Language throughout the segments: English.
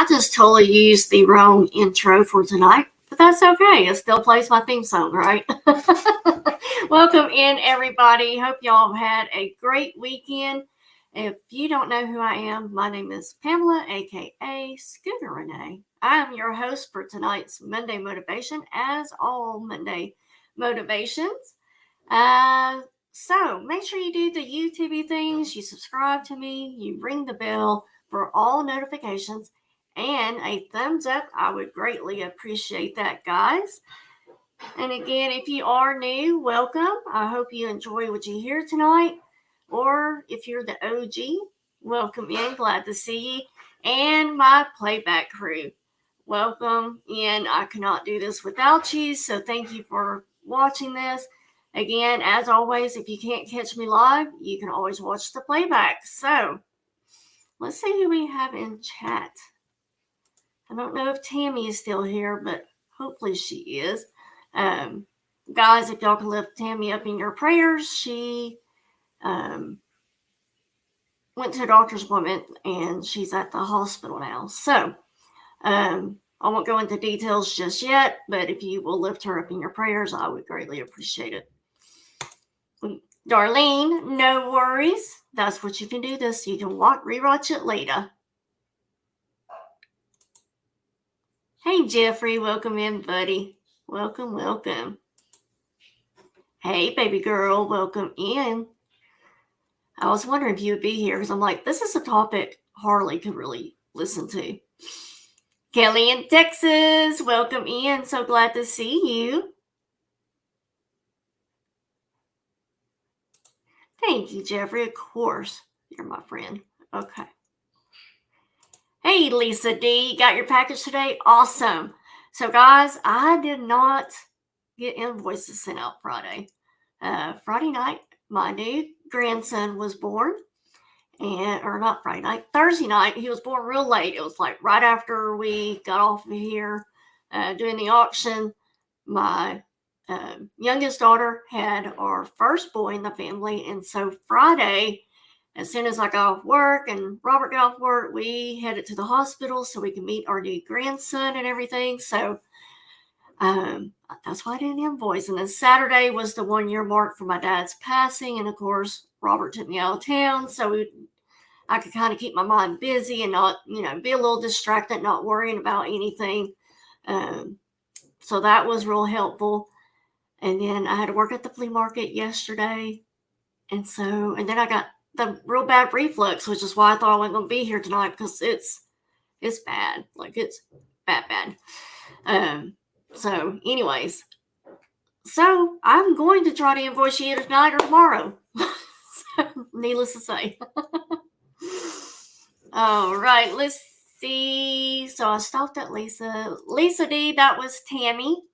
I just totally used the wrong intro for tonight, but that's okay. It still plays my theme song, right? Welcome in, everybody. Hope y'all had a great weekend. If you don't know who I am, my name is Pamela, aka Scooter Renee. I am your host for tonight's Monday Motivation, as all Monday motivations. So make sure you do the YouTube things, you subscribe to me, you ring the bell for all notifications, and a thumbs up. I would greatly appreciate that, guys. And again, if you are new, welcome. I hope you enjoy what you hear tonight. Or if you're the OG, welcome in. Glad to see you. And my playback crew, welcome in. I cannot do this without you, so thank you for watching this. Again, as always, if you can't catch me live, you can always watch the playback. So let's see who we have in chat. I don't know if Tammy is still here, but hopefully she is. Guys, if y'all can lift Tammy up in your prayers, she went to a doctor's appointment and she's at the hospital now. So I won't go into details just yet, but if you will lift her up in your prayers, I would greatly appreciate it. Darlene, no worries. That's what you can do this. You can rewatch it later. Hey, Jeffrey, welcome in, buddy. Welcome, welcome. Hey, baby girl, welcome in. I was wondering if you would be here because I'm like, this is a topic Harley could really listen to. Kelly in Texas, welcome in. So glad to see you. Thank you, Jeffrey. Of course, you're my friend. Okay. Hey, Lisa D, got your package today? Awesome. So, guys, I did not get invoices sent out Friday. Friday night, my new grandson was born. Or not Friday night, Thursday night. He was born real late. It was like right after we got off of here doing the auction. My youngest daughter had our first boy in the family. And so Friday, as soon as I got off work and Robert got off work, we headed to the hospital so we can meet our new grandson and everything. So that's why I didn't invoice. And then Saturday was the 1 year mark for my dad's passing. And of course, Robert took me out of town. So I could kind of keep my mind busy and not, be a little distracted, not worrying about anything. So that was real helpful. And then I had to work at the flea market yesterday. And then I got the real bad reflux, which is why I thought I wasn't going to be here tonight because it's bad. Like it's bad. So anyways, so I'm going to try to invoice you either tonight or tomorrow. So, needless to say. All right, let's see. So I stopped at Lisa. Lisa D, that was Tammy.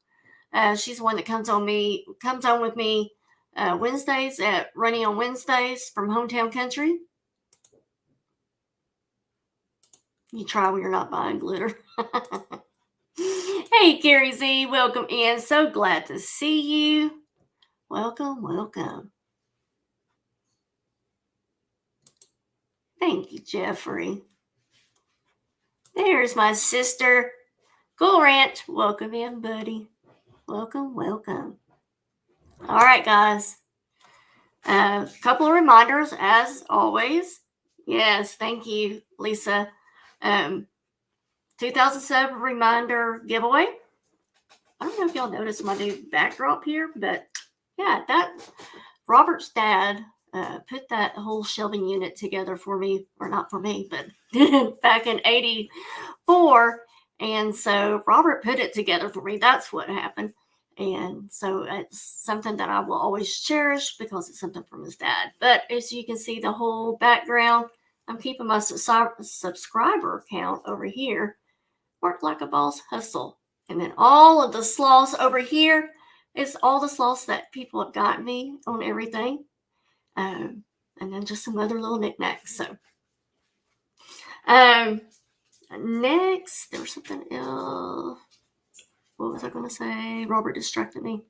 She's the one that comes on with me Wednesdays at Running on Wednesdays from Hometown Country. You try when you're not buying glitter. Hey, Carrie Z, welcome in. So glad to see you. Welcome. Thank you, Jeffrey. There's my sister, Cool Ranch. Welcome in, buddy. Welcome. All right, guys. A couple of reminders, as always. Yes, thank you, Lisa. 2007 reminder giveaway. I don't know if y'all noticed my new backdrop here, but yeah, that Robert's dad put that whole shelving unit together for me, or not for me, but back in 84. And so Robert put it together for me. That's what happened. And so it's something that I will always cherish because it's something from his dad. But as you can see, the whole background, I'm keeping my subscriber count over here. Work like a boss, hustle. And then all of the sloths over here is all the sloths that people have gotten me on everything. And then just some other little knickknacks. So, next, there was something else. What was I going to say? Robert distracted me.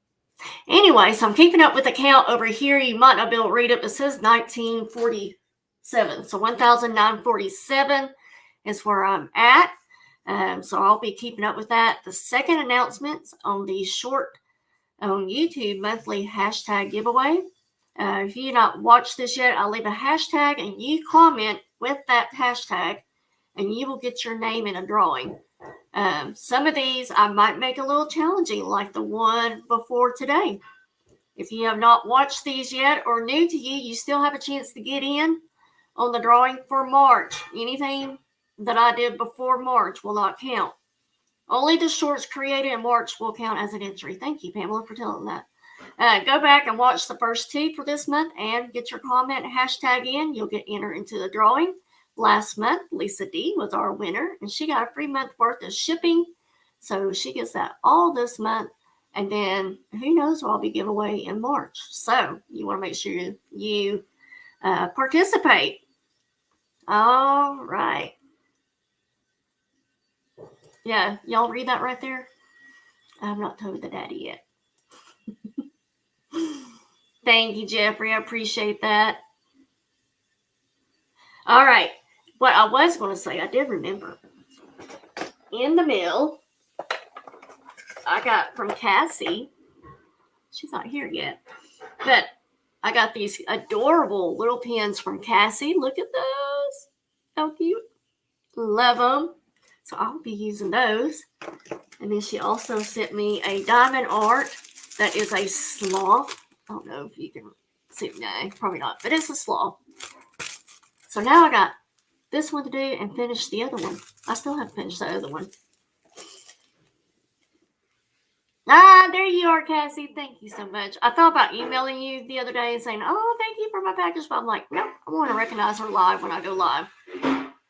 Anyway, so I'm keeping up with the count over here. You might not be able to read it, but it says 1947. So 1,947 is where I'm at. So I'll be keeping up with that. The second announcements on the short on YouTube monthly hashtag giveaway. If you not watched this yet, I'll leave a hashtag and you comment with that hashtag and you will get your name in a drawing. Some of these I might make a little challenging, like the one before today. If you have not watched these yet or new to you, you still have a chance to get in on the drawing for March. Anything that I did before March will not count. Only the shorts created in March will count as an entry. Thank you, Pamela, for telling that. Go back and watch the first two for this month and get your comment hashtag in. You'll get entered into the drawing. Last month, Lisa D was our winner, and she got a free month worth of shipping. So she gets that all this month. And then who knows what I'll be giving away in March. So you want to make sure you participate. All right. Yeah, y'all read that right there? I've not told the daddy yet. Thank you, Jeffrey. I appreciate that. All right. What I was going to say, I did remember. In the mail, I got from Cassie. She's not here yet. But I got these adorable little pins from Cassie. Look at those. How cute. Love them. So I'll be using those. And then she also sent me a diamond art that is a sloth. I don't know if you can see it. No, probably not. But it's a sloth. So now I got this one to do and finish the other one. I still haven't finished the other one. There you are, Cassie. Thank you so much. I thought about emailing you the other day and saying, oh, thank you for my package. But I'm like, nope, I want to recognize her live when I go live.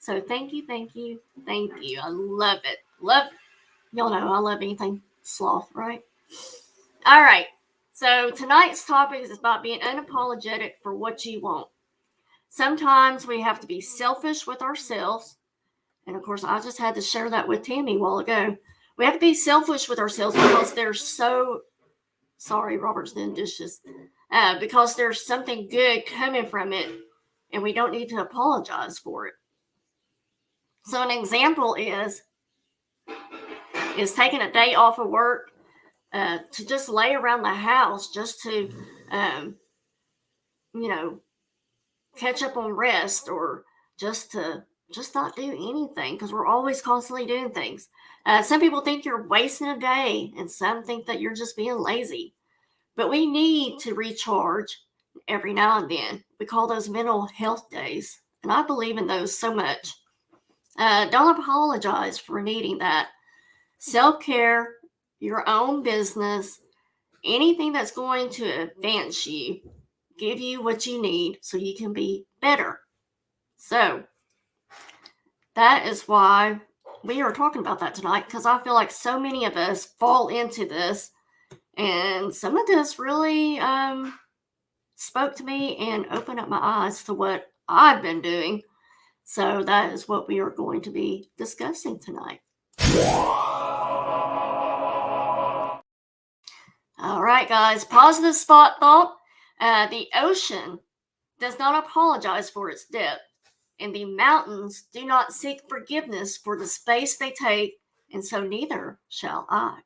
So thank you, thank you, thank you. I love it. Y'all know I love anything sloth, right? All right. So tonight's topic is about being unapologetic for what you want. Sometimes we have to be selfish with ourselves. And of course, I just had to share that with Tammy a while ago. We have to be selfish with ourselves because there's sorry, Robert's doing dishes. Because there's something good coming from it and we don't need to apologize for it. So an example is taking a day off of work to just lay around the house just to, catch up on rest or just not do anything because we're always constantly doing things. Some people think you're wasting a day and some think that you're just being lazy. But we need to recharge every now and then. We call those mental health days. And I believe in those so much. Don't apologize for needing that. Self-care, your own business, anything that's going to advance you, give you what you need so you can be better. So that is why we are talking about that tonight, because I feel like so many of us fall into this, and some of this really spoke to me and opened up my eyes to what I've been doing. So that is what we are going to be discussing tonight. All right, guys, positive spot thought. The ocean does not apologize for its depth, and the mountains do not seek forgiveness for the space they take, and so neither shall I.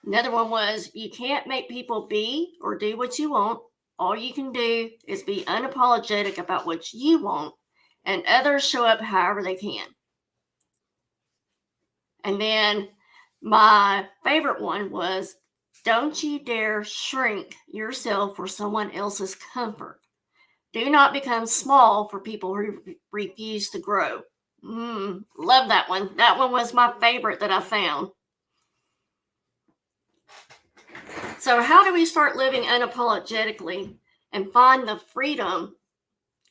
Another one was, you can't make people be or do what you want. All you can do is be unapologetic about what you want, and others show up however they can. And then my favorite one was, don't you dare shrink yourself for someone else's comfort. Do not become small for people who refuse to grow. Love that one. That one was my favorite that I found. So how do we start living unapologetically and find the freedom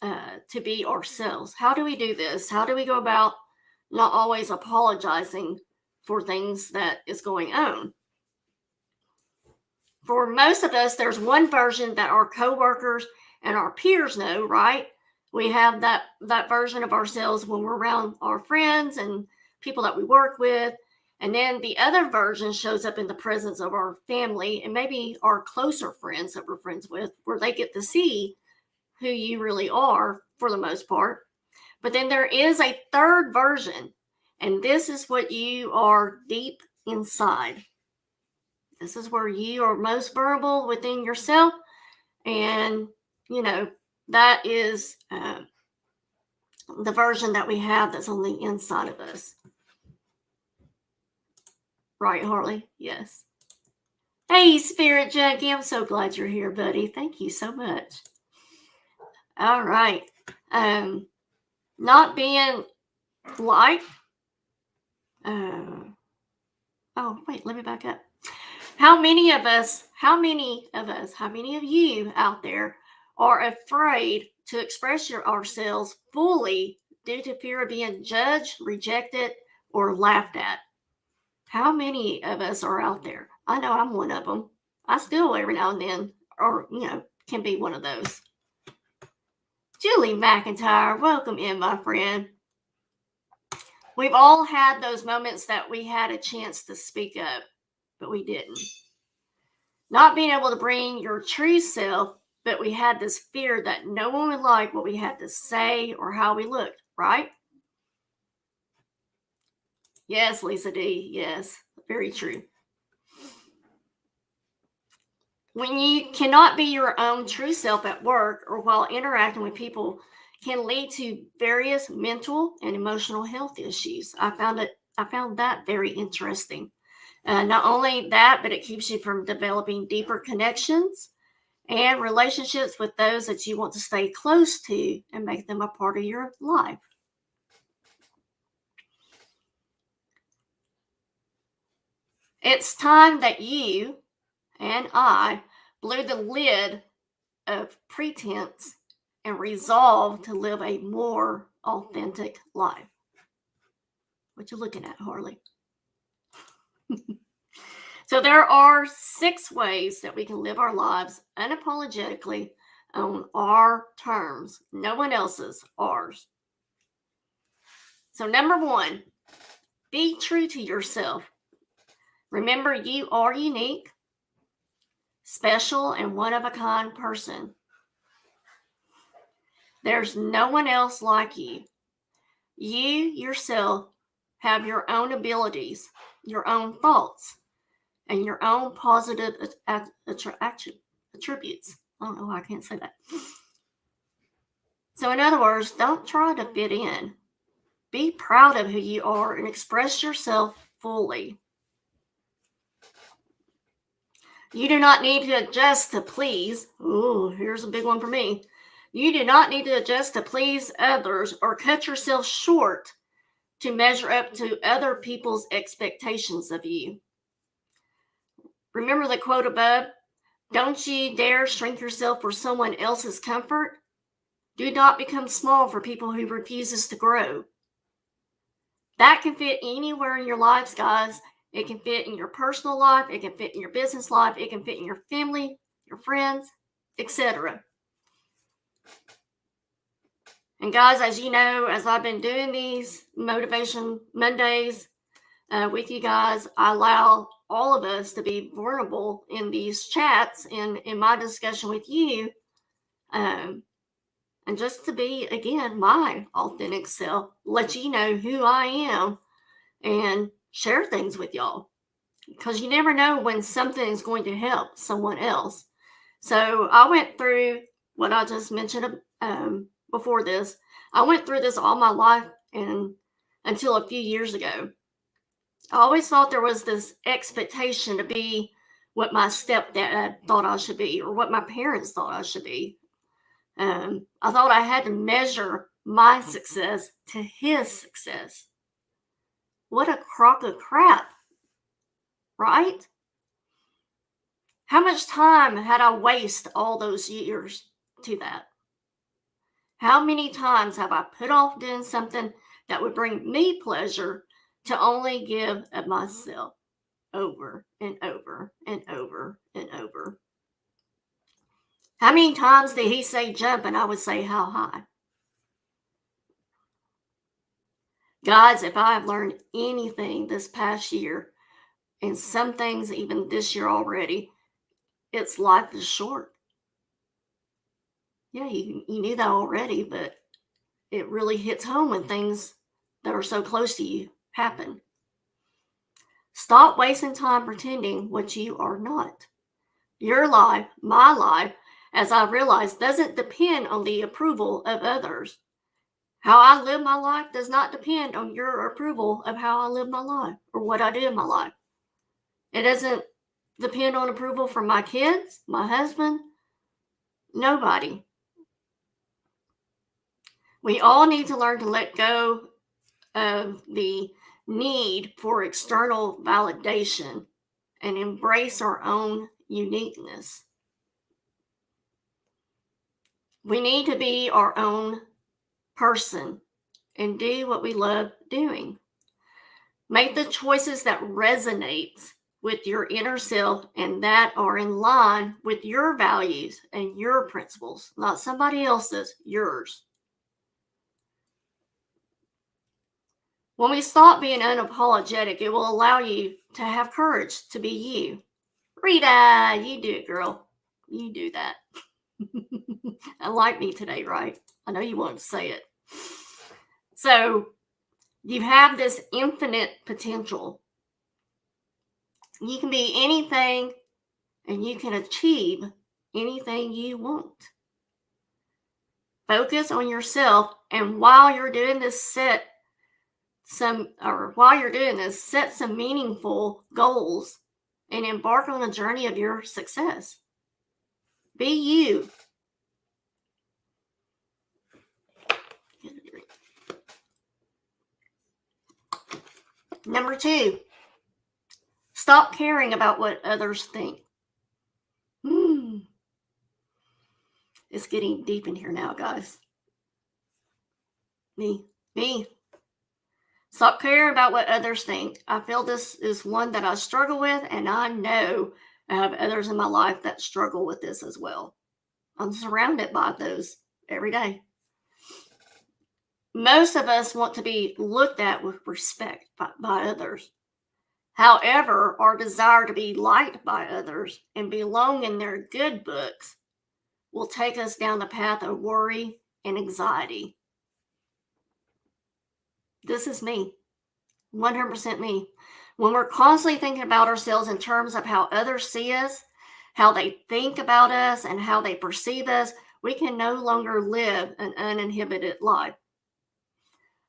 to be ourselves? How do we do this? How do we go about not always apologizing for things that is going on? For most of us, there's one version that our coworkers and our peers know, right? We have that version of ourselves when we're around our friends and people that we work with. And then the other version shows up in the presence of our family and maybe our closer friends that we're friends with, where they get to see who you really are for the most part. But then there is a third version, And this is what you are deep inside. This is where you are most vulnerable within yourself. And, that is the version that we have that's on the inside of us. Right, Harley? Yes. Hey, Spirit Junkie. I'm so glad you're here, buddy. Thank you so much. All right. Not being liked. Oh, wait, let me back up. How many of you out there are afraid to express ourselves fully due to fear of being judged, rejected, or laughed at? How many of us are out there? I know I'm one of them. I still every now and then, or, can be one of those. Julie McIntyre, welcome in, my friend. We've all had those moments that we had a chance to speak up, but we didn't. Not being able to bring your true self, but we had this fear that no one would like what we had to say or how we looked, right? Yes, Lisa D. Yes, very true. When you cannot be your own true self at work or while interacting with people can lead to various mental and emotional health issues. I found that very interesting. Not only that, but it keeps you from developing deeper connections and relationships with those that you want to stay close to and make them a part of your life. It's time that you and I blew the lid of pretense and resolve to live a more authentic life. What you looking at, Harley? So there are 6 ways that we can live our lives unapologetically on our terms, no one else's, ours. So number 1, be true to yourself. Remember, you are unique, special, and one-of-a-kind person. There's no one else like you. You yourself have your own abilities, your own thoughts, and your own positive attributes. I don't know why I can't say that. So in other words, don't try to fit in. Be proud of who you are and express yourself fully. You do not need to adjust to please. Ooh, here's a big one for me. You do not need to adjust to please others or cut yourself short to measure up to other people's expectations of you. Remember the quote above? Don't you dare shrink yourself for someone else's comfort. Do not become small for people who refuses to grow. That can fit anywhere in your lives, guys. It can fit in your personal life. It can fit in your business life. It can fit in your family, your friends, etc. And guys, as you know, as I've been doing these Motivation Mondays with you guys, I allow all of us to be vulnerable in these chats and in my discussion with you. And just to be, again, my authentic self, let you know who I am and share things with y'all. Because you never know when something is going to help someone else. So I went through what I just mentioned before this. I went through this all my life and until a few years ago. I always thought there was this expectation to be what my stepdad thought I should be or what my parents thought I should be. I thought I had to measure my success to his success. What a crock of crap, right? How much time had I wasted all those years to that? How many times have I put off doing something that would bring me pleasure to only give of myself over and over and over and over? How many times did he say jump and I would say how high? Guys, if I have learned anything this past year, and some things even this year already, it's life is short. Yeah, you knew that already, but it really hits home when things that are so close to you happen. Stop wasting time pretending what you are not. Your life, my life, as I realize, doesn't depend on the approval of others. How I live my life does not depend on your approval of how I live my life or what I do in my life. It doesn't depend on approval from my kids, my husband, nobody. We all need to learn to let go of the need for external validation and embrace our own uniqueness. We need to be our own person and do what we love doing. Make the choices that resonate with your inner self and that are in line with your values and your principles, not somebody else's, yours. When we stop being unapologetic, it will allow you to have courage to be you. Rita, you do it, girl. You do that. I like me today, right? I know you wanted to say it. So you have this infinite potential. You can be anything and you can achieve anything you want. Focus on yourself, and while you're doing this, set some meaningful goals and embark on a journey of your success. Be you. Number 2, stop caring about what others think. It's getting deep in here now, guys. Me. Stop caring about what others think. I feel this is one that I struggle with, and I know I have others in my life that struggle with this as well. I'm surrounded by those every day. Most of us want to be looked at with respect by others. However, our desire to be liked by others and belong in their good books will take us down the path of worry and anxiety. This is me, 100% me. When we're constantly thinking about ourselves in terms of how others see us, how they think about us, and how they perceive us, we can no longer live an uninhibited life.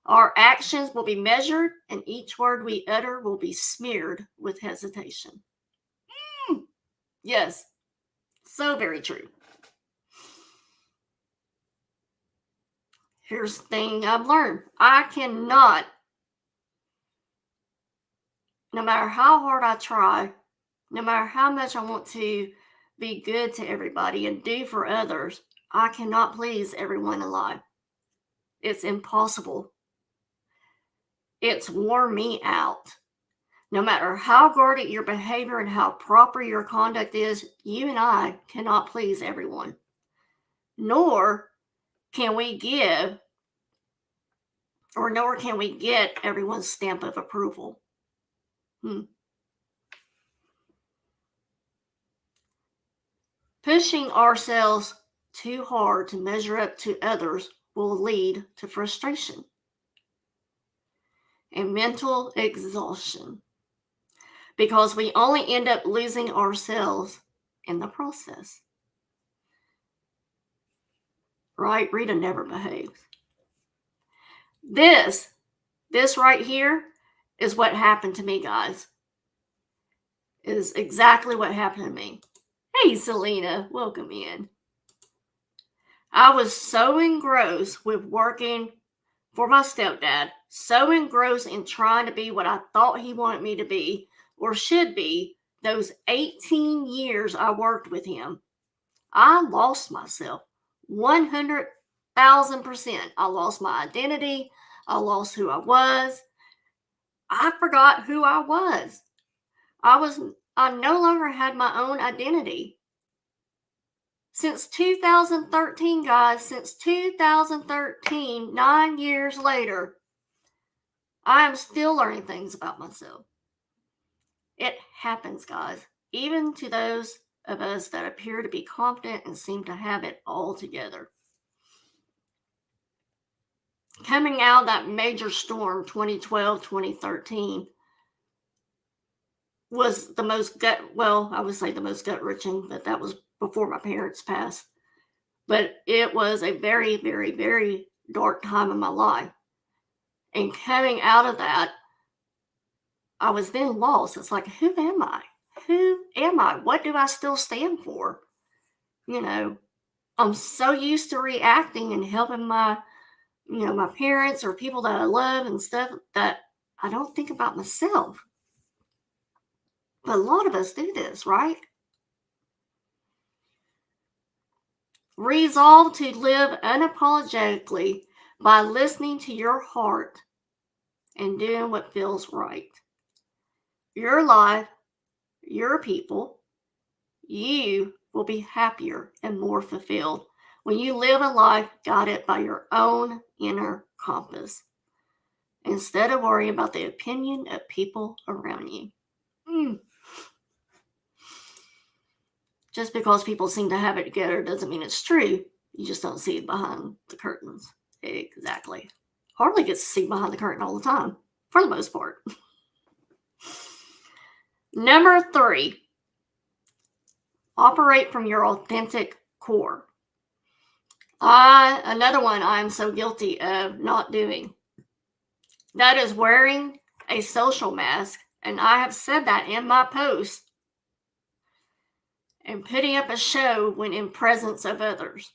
Our actions will be measured, and each word we utter will be smeared with hesitation. Yes, so very true. Here's the thing I've learned. I cannot, no matter how hard I try, no matter how much I want to be good to everybody and do for others, I cannot please everyone in life. It's impossible. It's worn me out. No matter how guarded your behavior and how proper your conduct is, you and I cannot please everyone. Nor can we get everyone's stamp of approval. Pushing ourselves too hard to measure up to others will lead to frustration and mental exhaustion, because we only end up losing ourselves in the process. Right? Rita never behaves. This right here is what happened to me, guys. It is exactly what happened to me. Hey, Selena, welcome in. I was so engrossed with working for my stepdad, so engrossed in trying to be what I thought he wanted me to be or should be those 18 years I worked with him. I lost myself 100,000%. I lost my identity. I lost who I was. I forgot who I was. I no longer had my own identity. Since 2013, guys, since 2013, 9 years later, I am still learning things about myself. It happens, guys, even to those of us that appear to be confident and seem to have it all together. coming out of that major storm, 2012, 2013, was the most I would say the most gut-wrenching, but that was before my parents passed. But it was a very, very, very dark time in my life. And coming out of that, I was then lost. It's like, who am I? Who am I? What do I still stand for? I'm so used to reacting and helping my parents or people that I love and stuff that I don't think about myself. But a lot of us do this, right? Resolve to live unapologetically by listening to your heart and doing what feels right. Your life, your people, you will be happier and more fulfilled when you live a life guided by your own inner compass, instead of worrying about the opinion of people around you. Just because people seem to have it together doesn't mean it's true. You just don't see it behind the curtains. Exactly. Hardly gets to see behind the curtain all the time, for the most part. Number 3, operate from your authentic core. Another one I'm so guilty of not doing. That is wearing a social mask, and I have said that in my post, and putting up a show when in presence of others,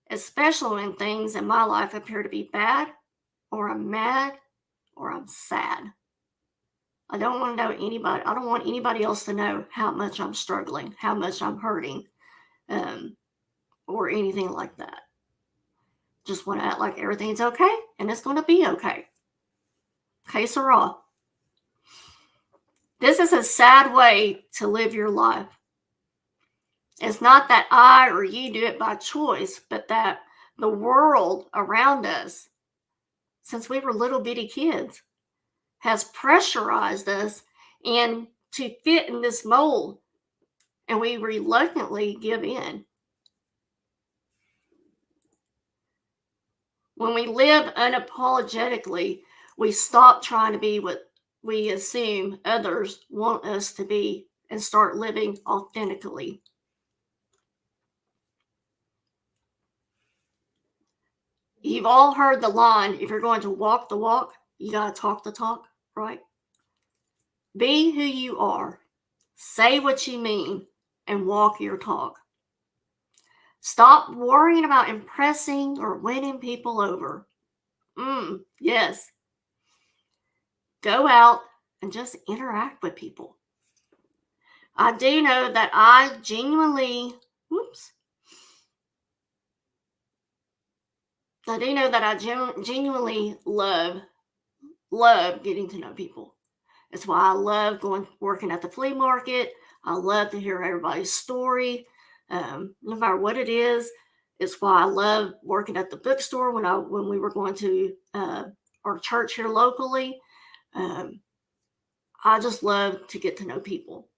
especially when things in my life appear to be bad, or I'm mad, or I'm sad. I don't want anybody else to know how much I'm struggling, how much I'm hurting, or anything like that. Just want to act like everything's okay, and it's going to be okay. Que sera. This is a sad way to live your life. It's not that I or you do it by choice, but that the world around us, since we were little bitty kids, has pressurized us and to fit in this mold, and we reluctantly give in. When we live unapologetically, we stop trying to be what we assume others want us to be and start living authentically. You've all heard the line, if you're going to walk the walk, you got to talk the talk, right? Be who you are, say what you mean, and walk your talk. Stop worrying about impressing or winning people over. Yes. Go out and just interact with people. I do know that I genuinely love getting to know people. It's why I love working at the flea market. I love to hear everybody's story, no matter what it is. It's why I love working at the bookstore when we were going to our church here locally. I just love to get to know people.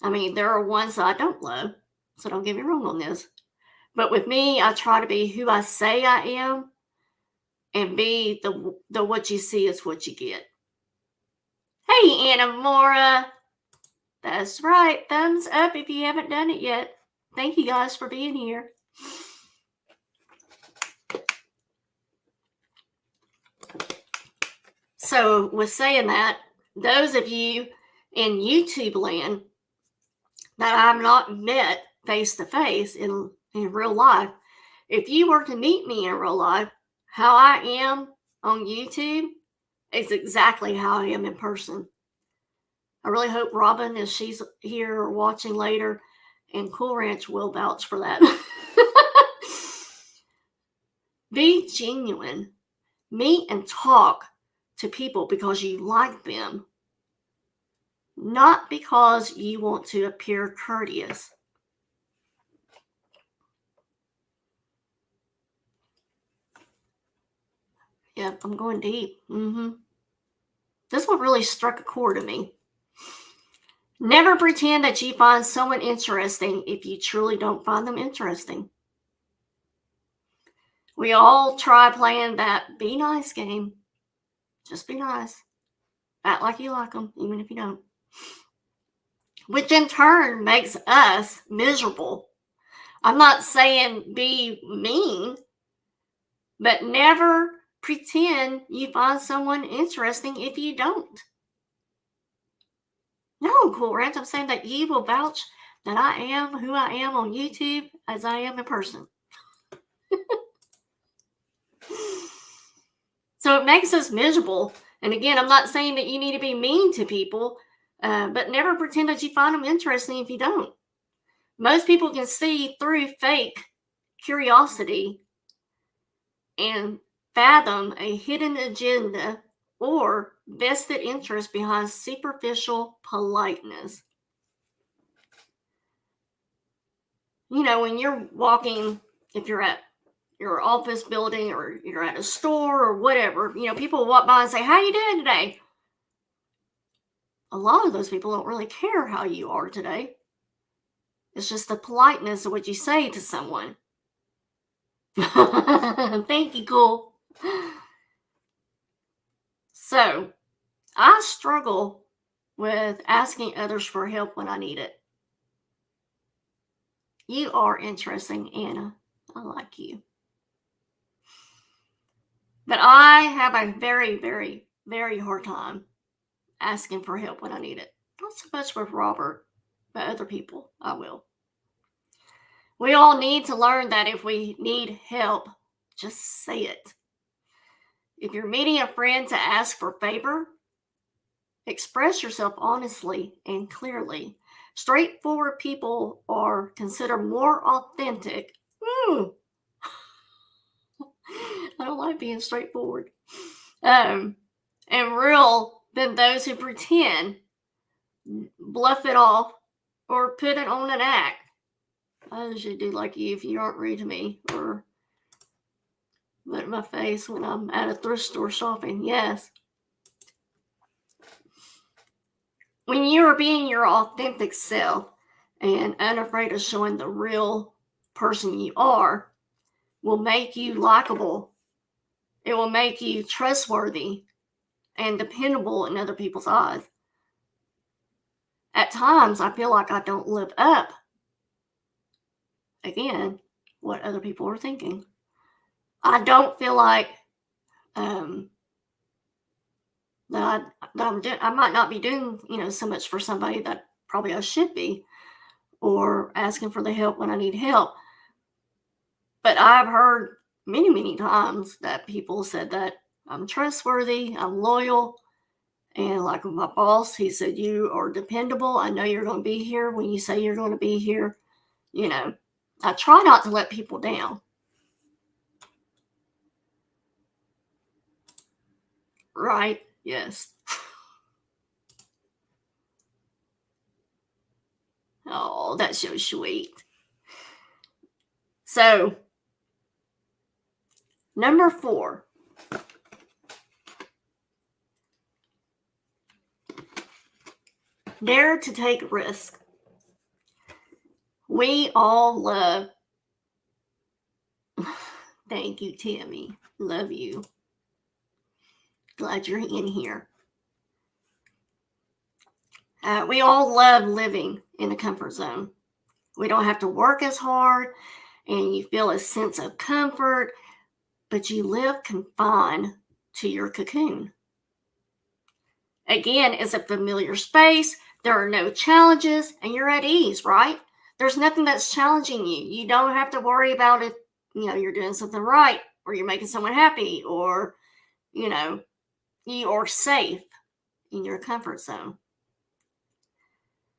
I mean, there are ones that I don't love, so don't get me wrong on this. But with me, I try to be who I say I am and be the what you see is what you get. Hey, Anna Mora. That's right. Thumbs up if you haven't done it yet. Thank you guys for being here. So with saying that, those of you in YouTube land that I've not met face to face in real life, if you were to meet me in real life, how I am on YouTube is exactly how I am in person. I really hope Robin, if she's here or watching later, and Cool Ranch will vouch for that. Be genuine. Meet and talk to people because you like them, not because you want to appear courteous. Yep, I'm going deep. This one really struck a chord to me. Never pretend that you find someone interesting if you truly don't find them interesting. We all try playing that be nice game. Just be nice. Act like you like them, even if you don't. Which in turn makes us miserable. I'm not saying be mean, but never pretend you find someone interesting if you don't. No, Cool Ranch, I'm saying that you will vouch that I am who I am on YouTube as I am in person. So it makes us miserable. And again, I'm not saying that you need to be mean to people, but never pretend that you find them interesting if you don't. Most people can see through fake curiosity and fathom a hidden agenda or vested interest behind superficial politeness. You know, when you're walking, if you're at your office building or you're at a store or whatever, you know, people walk by and say, "How you doing today?" A lot of those people don't really care how you are today. It's just the politeness of what you say to someone. Thank you, Cool. So, I struggle with asking others for help when I need it. You are interesting, Anna. I like you. But I have a very, very, very hard time asking for help when I need it. Not so much with Robert, but other people, I will. We all need to learn that if we need help, just say it. If you're meeting a friend to ask for a favor, express yourself honestly and clearly. Straightforward people are considered more authentic. I don't like being straightforward. And real than those who pretend, bluff it off, or put it on an act. I usually do like you if you aren't rude to me or look at my face when I'm at a thrift store shopping. Yes. When you are being your authentic self and unafraid of showing the real person you are, will make you likable. It will make you trustworthy and dependable in other people's eyes. At times, I feel like I don't live up, again, what other people are thinking. I don't feel like that I might not be doing, so much for somebody that probably I should be, or asking for the help when I need help. But I've heard many, many times that people said that I'm trustworthy, I'm loyal, and like with my boss, he said, "You are dependable. I know you're going to be here when you say you're going to be here." I try not to let people down. Right? Yes. Oh, that's so sweet. So, number 4. Dare to take risk. We all love. Thank you, Tammy. Love you. Glad you're in here. We all love living in a comfort zone. We don't have to work as hard, and you feel a sense of comfort, but you live confined to your cocoon. Again, it's a familiar space. There are no challenges, and you're at ease, right? There's nothing that's challenging you. You don't have to worry about if you're doing something right, or you're making someone happy, or you are safe in your comfort zone.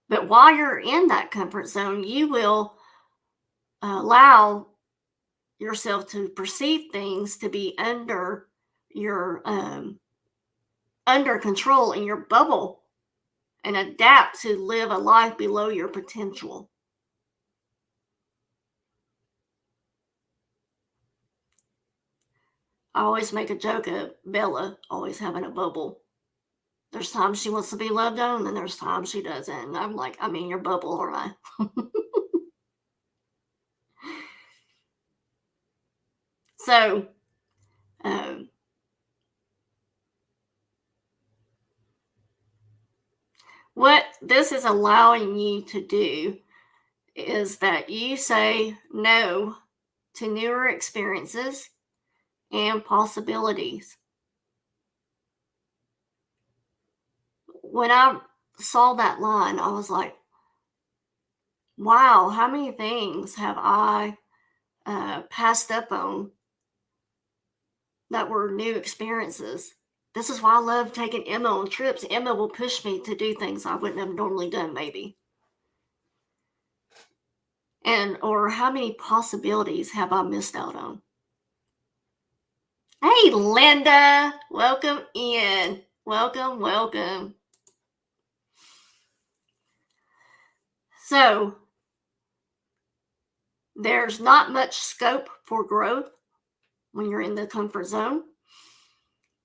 But while you're in that comfort zone, you will allow yourself to perceive things to be under your under control in your bubble, and adapt to live a life below your potential. I always make a joke of Bella always having a bubble. There's times she wants to be loved on, and there's times she doesn't. And I'm like, I'm in your bubble, all right. So, um, what this is allowing you to do is that you say no to newer experiences and possibilities. When I saw that line, I was like, wow, how many things have I passed up on that were new experiences? This is why I love taking Emma on trips. Emma will push me to do things I wouldn't have normally done, maybe. And, or how many possibilities have I missed out on? Hey, Linda, welcome in. Welcome, welcome. So, there's not much scope for growth when you're in the comfort zone,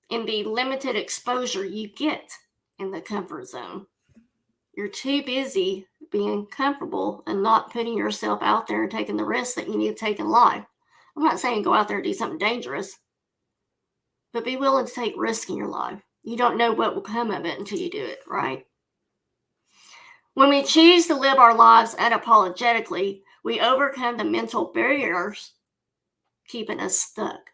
in the limited exposure you get in the comfort zone. You're too busy being comfortable and not putting yourself out there and taking the risks that you need to take in life. I'm not saying go out there and do something dangerous, but be willing to take risks in your life. You don't know what will come of it until you do it, right? When we choose to live our lives unapologetically, we overcome the mental barriers keeping us stuck.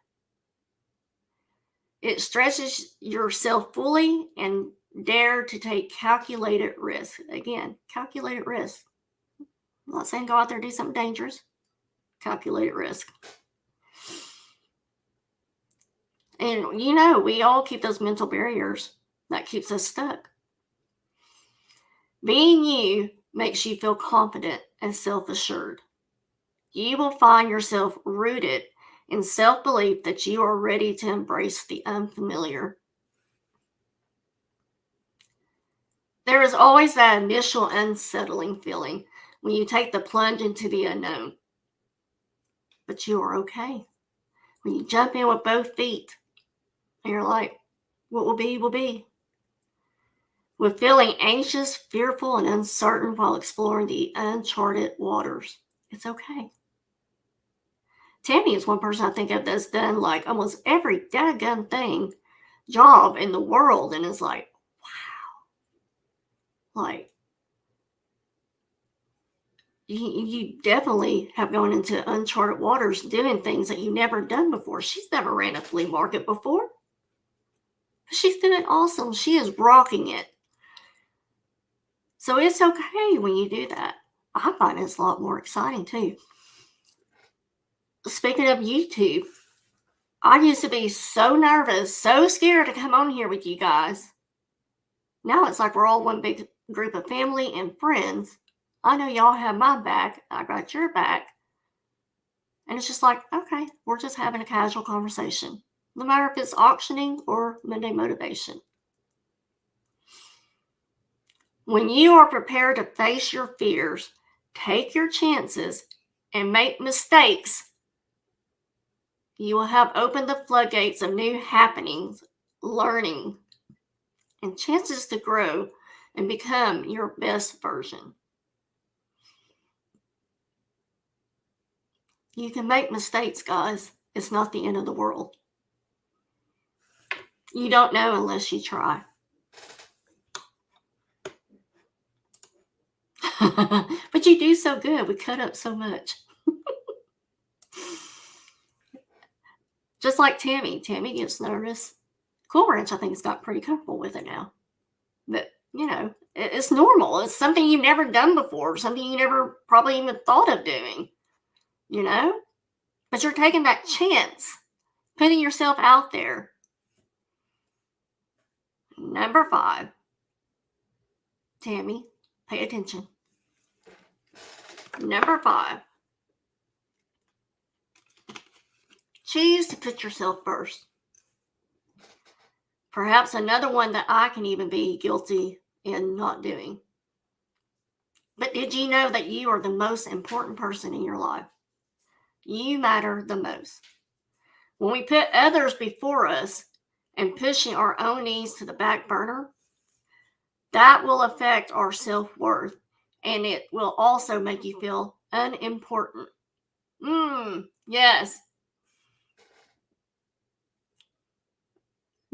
It stretches yourself fully and dare to take calculated risk. Again, calculated risk. I'm not saying go out there and do something dangerous. Calculated risk. And you know, we all keep those mental barriers that keeps us stuck. Being you makes you feel confident and self-assured. You will find yourself rooted in self-belief that you are ready to embrace the unfamiliar. There is always that initial unsettling feeling when you take the plunge into the unknown. But you are okay. When you jump in with both feet and you're like, what will be, will be. With feeling anxious, fearful, and uncertain while exploring the uncharted waters. It's okay. Tammy is one person I think of that's done like almost every daggone job in the world, and is like, wow. Like, you definitely have gone into uncharted waters doing things that you've never done before. She's never ran a flea market before. She's doing awesome. She is rocking it. So it's okay when you do that. I find it's a lot more exciting too. Speaking of YouTube, I used to be so nervous, so scared to come on here with you guys. Now it's like we're all one big group of family and friends. I know y'all have my back. I got your back. And it's just like, okay, we're just having a casual conversation. No matter if it's auctioning or Monday motivation. When you are prepared to face your fears, take your chances, and make mistakes, you will have opened the floodgates of new happenings, learning, and chances to grow and become your best version. You can make mistakes, guys. It's not the end of the world. You don't know unless you try. But you do so good. We cut up so much. Just like Tammy. Tammy gets nervous. Cool Ranch, I think, has got pretty comfortable with it now. But, you know, it's normal. It's something you've never done before, something you never probably even thought of doing, you know? But you're taking that chance, putting yourself out there. Number 5. Tammy, pay attention. Number 5. Choose to put yourself first. Perhaps another one that I can even be guilty in not doing. But did you know that you are the most important person in your life? You matter the most. When we put others before us and pushing our own needs to the back burner, that will affect our self-worth, and it will also make you feel unimportant. Yes.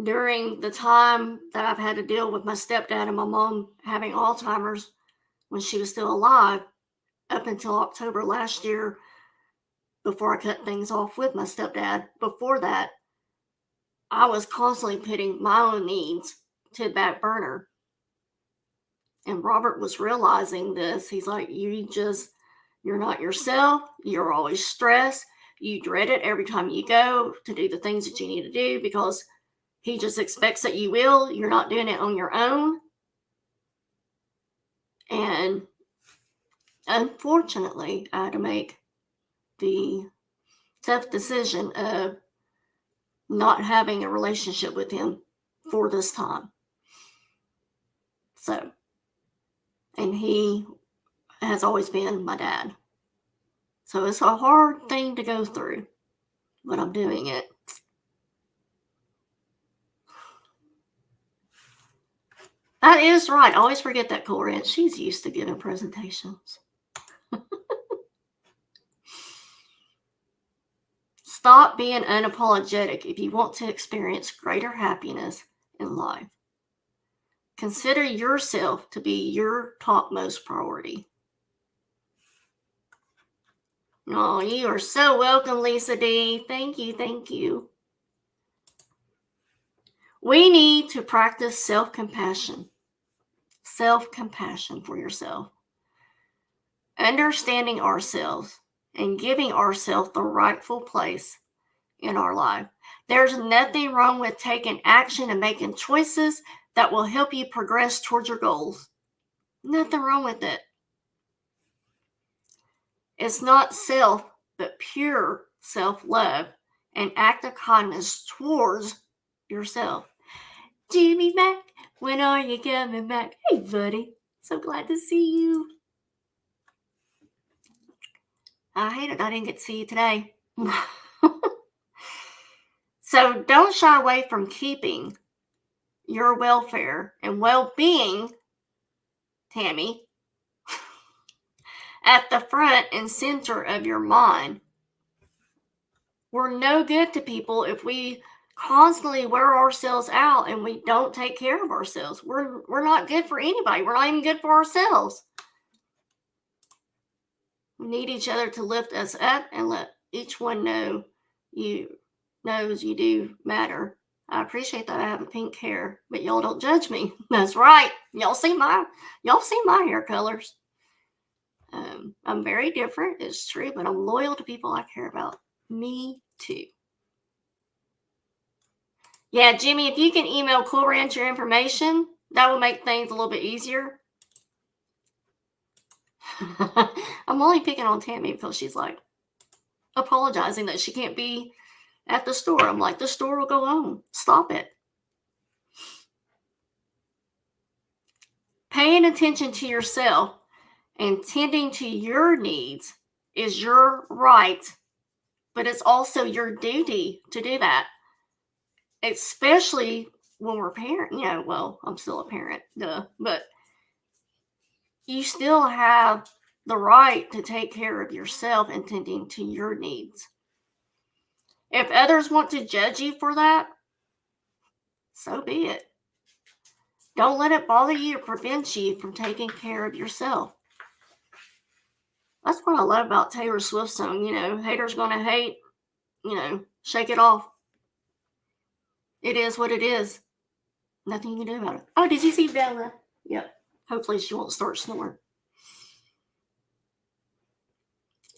during the time that I've had to deal with my stepdad and my mom having Alzheimer's when she was still alive, up until October last year, before I cut things off with my stepdad, before that, I was constantly putting my own needs to the back burner. And Robert was realizing this. He's like, you're not yourself. You're always stressed. You dread it every time you go to do the things that you need to do because he just expects that you will. You're not doing it on your own. And unfortunately, I had to make the tough decision of not having a relationship with him for this time. So, and he has always been my dad. So it's a hard thing to go through, but I'm doing it. That is right. I always forget that Cool Ranch. She's used to giving presentations. Stop being unapologetic if you want to experience greater happiness in life. Consider yourself to be your topmost priority. Oh, you are so welcome, Lisa D. Thank you, thank you. We need to practice self-compassion. Self-compassion for yourself. Understanding ourselves and giving ourselves the rightful place in our life. There's nothing wrong with taking action and making choices that will help you progress towards your goals. Nothing wrong with it. It's not self, but pure self-love and act of kindness towards yourself. Jimmy back, when are you coming back? Hey, buddy, so glad to see you. I hate it I didn't get to see you today. So don't shy away from keeping your welfare and well-being, Tammy, at the front and center of your mind. We're no good to people if we constantly wear ourselves out and we don't take care of ourselves. We're not good for anybody. We're not even good for ourselves. We need each other to lift us up and let each one know you do matter. I appreciate that I have a pink hair, but y'all don't judge me. That's right. Y'all see my hair colors. I'm very different, it's true, but I'm loyal to people I care about. Me too. Yeah, Jimmy, if you can email Cool Ranch your information, that will make things a little bit easier. I'm only picking on Tammy because she's like apologizing that she can't be at the store. I'm like, the store will go on. Stop it. Paying attention to yourself and tending to your needs is your right, but it's also your duty to do that. Especially when we're parent, well, I'm still a parent, but you still have the right to take care of yourself and tending to your needs. If others want to judge you for that, so be it. Don't let it bother you or prevent you from taking care of yourself. That's what I love about Taylor Swift's song, haters gonna hate, shake it off. It is what it is. Nothing you can do about it. Oh, did you see Bella? Yep. Hopefully she won't start snoring.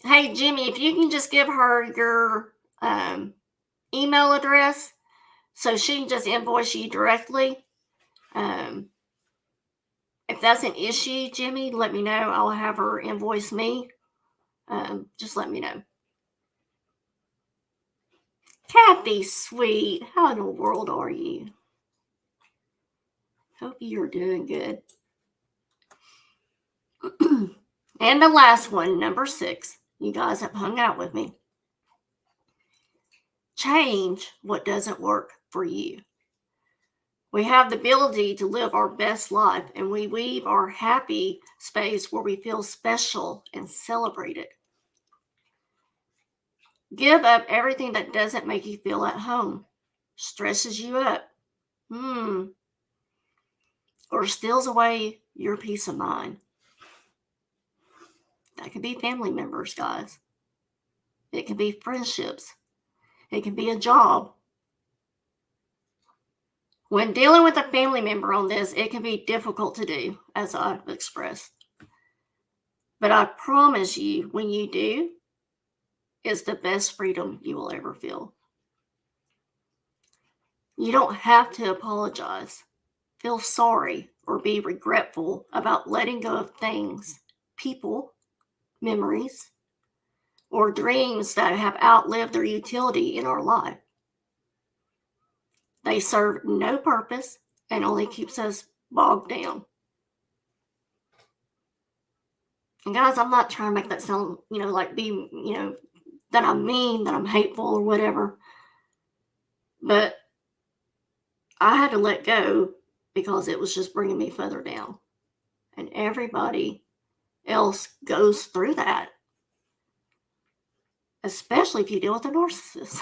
Hey, Jimmy, if you can just give her your email address so she can just invoice you directly. If that's an issue, Jimmy, let me know. I'll have her invoice me. Just let me know. Kathy, sweet. How in the world are you? Hope you're doing good. And the last one, number 6. You guys have hung out with me. Change what doesn't work for you. We have the ability to live our best life, and we weave our happy space where we feel special and celebrated. Give up everything that doesn't make you feel at home, stresses you up, Or steals away your peace of mind. That could be family members, guys. It can be friendships. It can be a job. When dealing with a family member on this, it can be difficult to do, as I've expressed. But I promise you, when you do, it's the best freedom you will ever feel. You don't have to apologize, feel sorry, or be regretful about letting go of things, people, memories, or dreams that have outlived their utility in our life. They serve no purpose and only keeps us bogged down. And guys, I'm not trying to make that sound, like be, that I'm mean, that I'm hateful or whatever. But I had to let go because it was just bringing me further down. And everybody else goes through that, especially if you deal with a narcissist.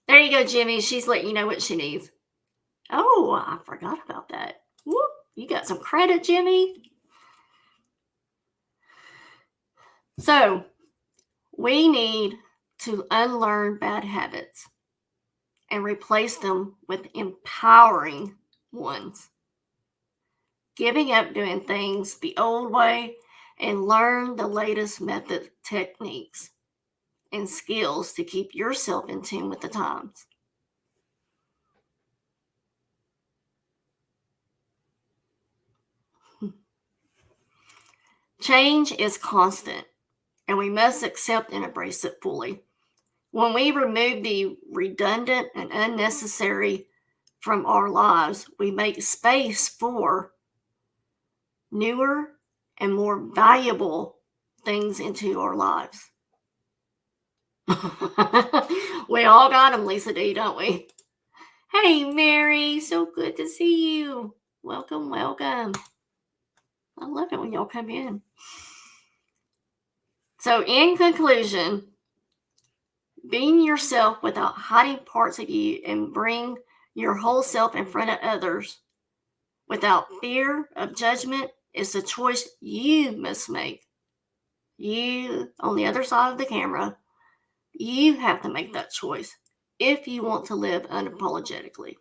There you go, Jimmy. She's letting you know what she needs. Oh, I forgot about that. Whoop, you got some credit, Jimmy. So, we need to unlearn bad habits and replace them with empowering ones. Giving up doing things the old way and learn the latest method, techniques, and skills to keep yourself in tune with the times. Change is constant, and we must accept and embrace it fully. When we remove the redundant and unnecessary from our lives, we make space for newer and more valuable things into our lives. We all got them, Lisa D, don't we? Hey, Mary, so good to see you. Welcome, welcome. I love it when y'all come in. So, in conclusion, being yourself without hiding parts of you and bring your whole self in front of others without fear of judgment is a choice you must make. You, on the other side of the camera, you have to make that choice if you want to live unapologetically.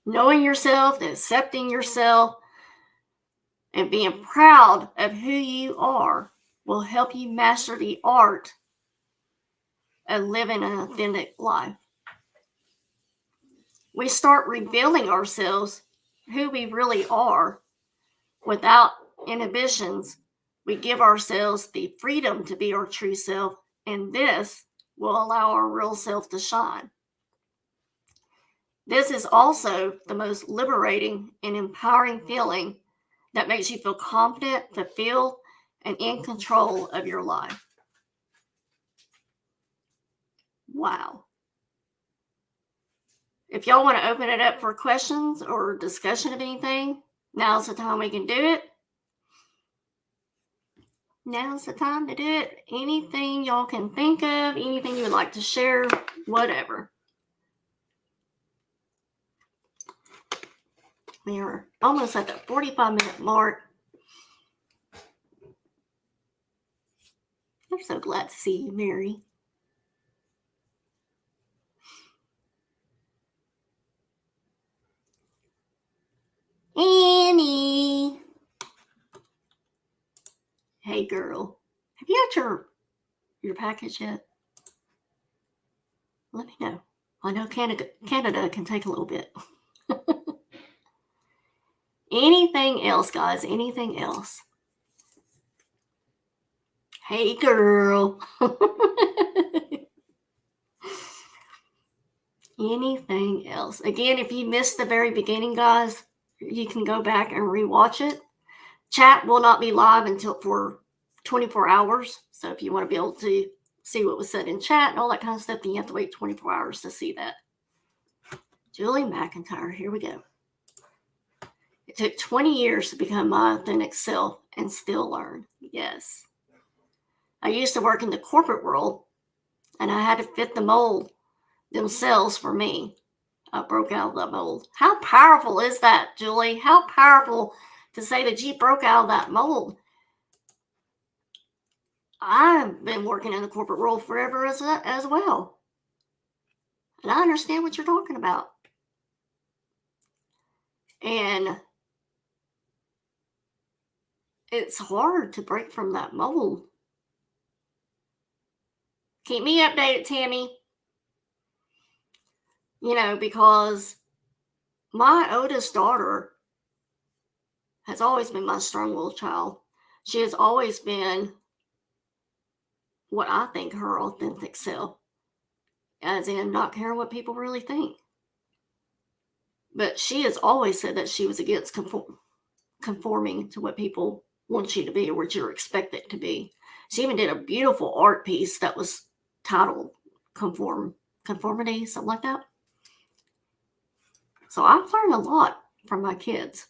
Knowing yourself, accepting yourself, and being proud of who you are will help you master the art of living an authentic life. We start revealing ourselves, who we really are, without inhibitions. We give ourselves the freedom to be our true self, and this will allow our real self to shine. This is also the most liberating and empowering feeling that makes you feel confident, fulfilled, and in control of your life. Wow. If y'all want to open it up for questions or discussion of anything, now's the time we can do it. Now's the time to do it. Anything y'all can think of, anything you would like to share, whatever. We are almost at the 45-minute mark. I'm so glad to see you, Mary. Annie. Hey, girl. Have you got your package yet? Let me know. I know Canada can take a little bit. Anything else, guys? Anything else? Hey, girl. Anything else? Again, if you missed the very beginning, guys, you can go back and rewatch it. Chat will not be live until for 24 hours. So if you want to be able to see what was said in chat and all that kind of stuff, then you have to wait 24 hours to see that. Julie McIntyre, here we go. It took 20 years to become my authentic self and still learn. Yes. I used to work in the corporate world and I had to fit the mold themselves for me. I broke out of that mold. How powerful is that, Julie? How powerful to say that you broke out of that mold. I've been working in the corporate world forever as well. And I understand what you're talking about. And it's hard to break from that mold. Keep me updated, Tammy. Because my oldest daughter has always been my strong-willed child. She has always been what I think her authentic self, as in not caring what people really think. But she has always said that she was against conforming to what people want you to be or what you're expected to be. She even did a beautiful art piece that was titled Conformity, something like that. So I've learned a lot from my kids.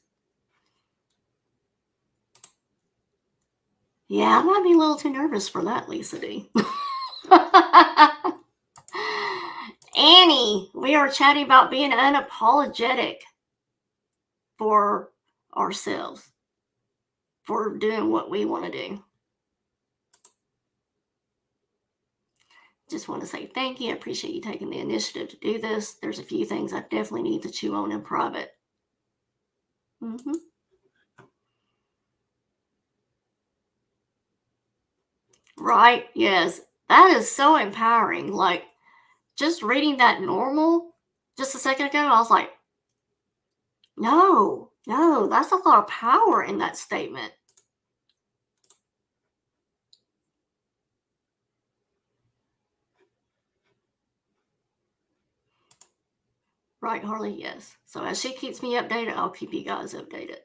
Yeah, I might be a little too nervous for that, Lisa D. Annie, we are chatting about being unapologetic for ourselves, for doing what we want to do. Just want to say thank you. I appreciate you taking the initiative to do this. There's a few things I definitely need to chew on in private. Mm-hmm. Right? Yes. That is so empowering. Like, just reading that normal just a second ago, I was like, no, that's a lot of power in that statement. Right, Harley? Yes. So as she keeps me updated, I'll keep you guys updated.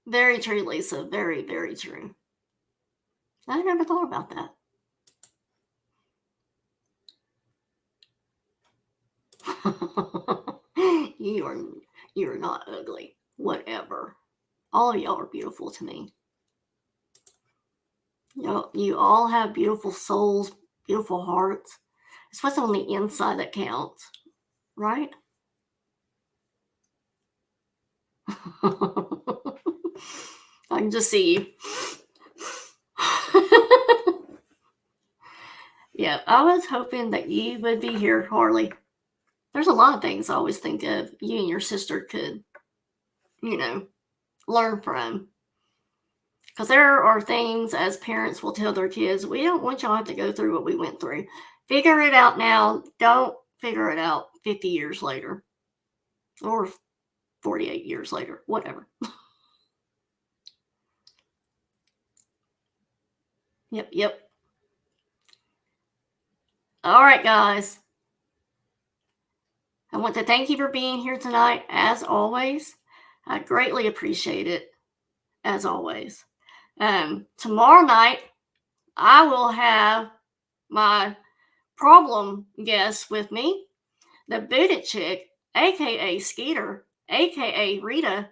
Very true, Lisa. Very, very true. I never thought about that. You're not ugly. Whatever. All of y'all are beautiful to me. You all have beautiful souls, beautiful hearts. It's what's on the inside that counts, right? I can just see you. Yeah, I was hoping that you would be here, Harley. There's a lot of things I always think of you and your sister could, learn from. Because there are things as parents will tell their kids, we don't want y'all to have to go through what we went through. Figure it out now. Don't figure it out 50 years later or 48 years later, whatever. Yep. All right, guys. I want to thank you for being here tonight, as always. I greatly appreciate it, as always. Tomorrow night, I will have my problem guest with me, the booted chick, aka Skeeter, aka Rita,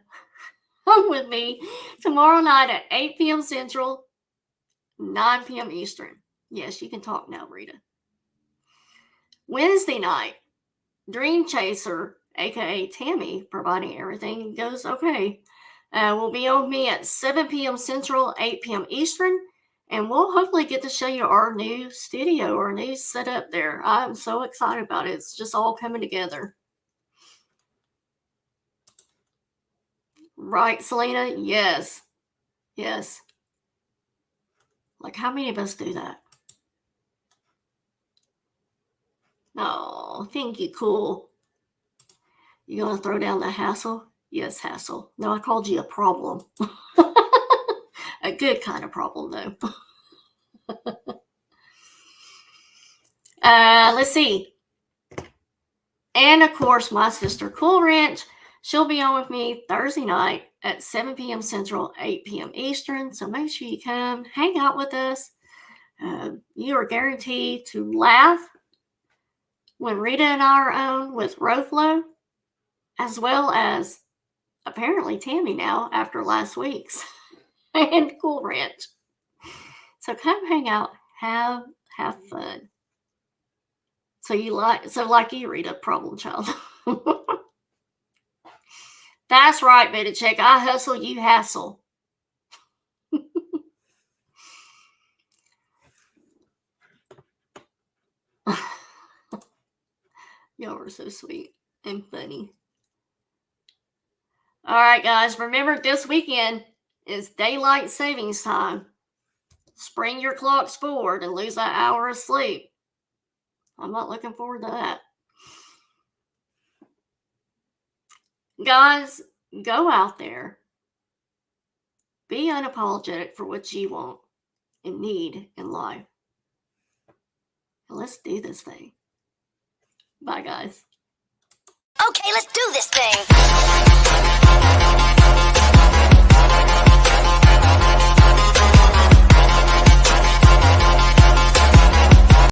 come with me tomorrow night at 8 p.m. Central, 9 p.m. Eastern. Yes, you can talk now, Rita. Wednesday night, Dream Chaser, aka Tammy, providing everything goes okay, will be on me at 7 p.m. Central, 8 p.m. Eastern, and we'll hopefully get to show you our new studio, our new setup there. I'm so excited about it. It's just all coming together. Right, Selena? Yes. Like, how many of us do that? Oh, thank you, cool. You gonna throw down the hassle? Yes, hassle. No, I called you a problem. A good kind of problem, though. Let's see. And of course, my sister Cool Ranch, she'll be on with me Thursday night at 7 p.m. Central, 8 p.m. Eastern. So make sure you come hang out with us. You are guaranteed to laugh when Rita and I are on with Roflo, as well as apparently Tammy now after last week's and Cool Ranch. So come hang out, have fun. So like you read a problem child. That's right, beta check. I hustle, you hassle. Y'all are so sweet and funny. All right, guys, remember this weekend is daylight savings time. Spring your clocks forward and lose that hour of sleep. I'm not looking forward to that. Guys, go out there. Be unapologetic for what you want and need in life. And let's do this thing. Bye, guys. Okay, let's do this thing.